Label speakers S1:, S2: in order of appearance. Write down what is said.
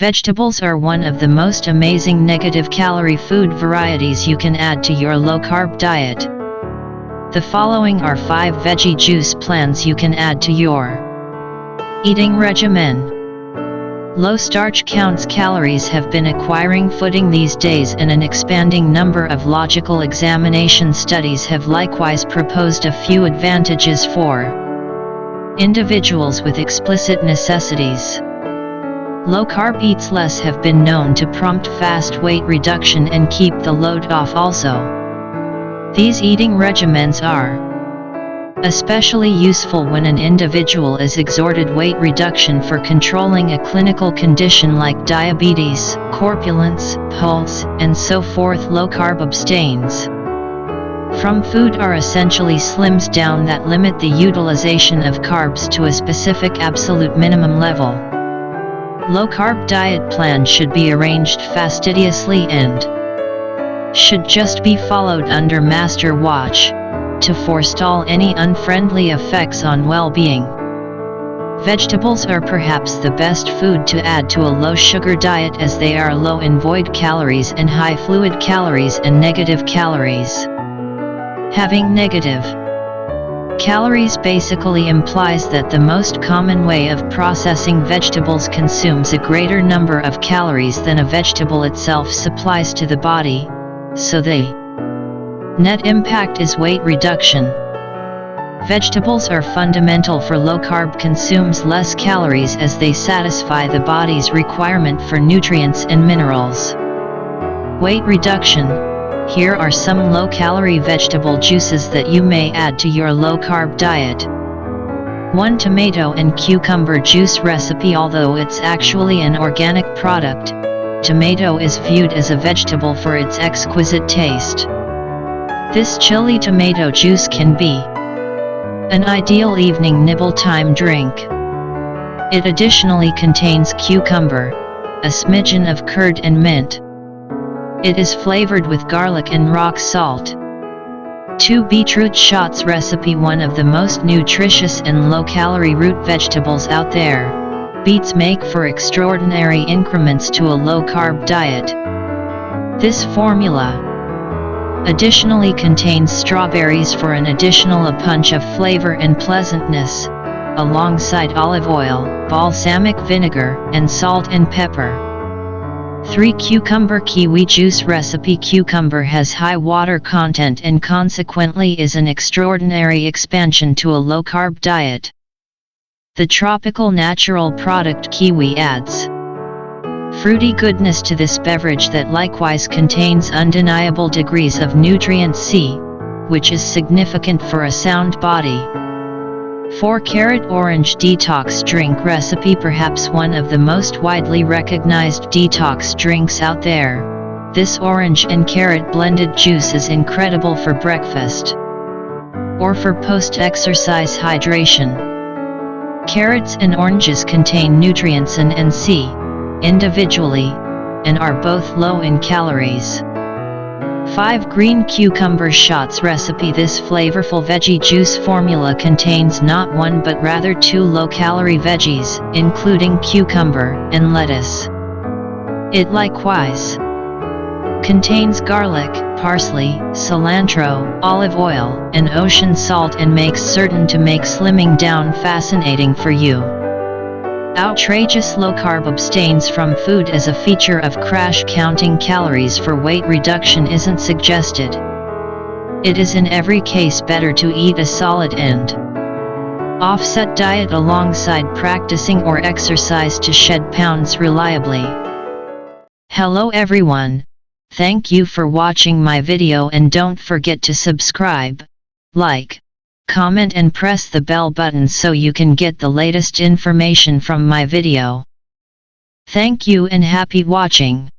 S1: Vegetables are one of the most amazing negative calorie food varieties you can add to your low-carb diet. The following are 5 veggie juice plans you can add to your eating regimen. Low starch counts calories have been acquiring footing these days, and an expanding number of logical examination studies have likewise proposed a few advantages for individuals with explicit necessities. Low-carb eats less have been known to prompt fast weight reduction and keep the load off also. These eating regimens are especially useful when an individual is exhorted weight reduction for controlling a clinical condition like diabetes, corpulence, pulse, and so forth. Low-carb abstains from food are essentially slims down that limit the utilization of carbs to a specific absolute minimum level. Low-carb diet plan should be arranged fastidiously and should just be followed under master watch, to forestall any unfriendly effects on well-being. Vegetables are perhaps the best food to add to a low-sugar diet, as they are low in void calories and high fluid calories and negative calories. Having negative calories basically implies that the most common way of processing vegetables consumes a greater number of calories than a vegetable itself supplies to the body, so the net impact is weight reduction. Vegetables are fundamental for low-carb consumes less calories as they satisfy the body's requirement for nutrients and minerals. Weight reduction. Here are some low-calorie vegetable juices that you may add to your low-carb diet. 1 tomato and cucumber juice recipe. Although it's actually an organic product, tomato is viewed as a vegetable for its exquisite taste. This chilly tomato juice can be an ideal evening nibble time drink. It additionally contains cucumber, a smidgen of curd and mint. It is flavored with garlic and rock salt. 2 beetroot shots recipe. One of the most nutritious and low-calorie root vegetables out there, beets make for extraordinary increments to a low-carb diet. This formula additionally contains strawberries for an additional a punch of flavor and pleasantness, alongside olive oil, balsamic vinegar, and salt and pepper. 3 cucumber kiwi juice recipe. Cucumber has high water content and consequently is an extraordinary expansion to a low-carb diet. The tropical natural product kiwi adds fruity goodness to this beverage that likewise contains undeniable degrees of nutrient C, which is significant for a sound body. 4 carrot orange detox drink recipe. Perhaps one of the most widely recognized detox drinks out there, this orange and carrot blended juice is incredible for breakfast or for post-exercise hydration. Carrots and oranges contain nutrients N and C individually, and are both low in calories. 5 green cucumber shots recipe. This flavorful veggie juice formula contains not 1 but rather 2 low-calorie veggies, including cucumber and lettuce. It likewise contains garlic, parsley, cilantro, olive oil, and ocean salt, and makes certain to make slimming down fascinating for you. Outrageous low-carb abstains from food as a feature of crash. Counting calories for weight reduction isn't suggested. It is in every case better to eat a solid and offset diet alongside practicing or exercise to shed pounds reliably. Hello everyone, thank you for watching my video, and don't forget to subscribe, like, comment and press the bell button so you can get the latest information from my video. Thank you and happy watching.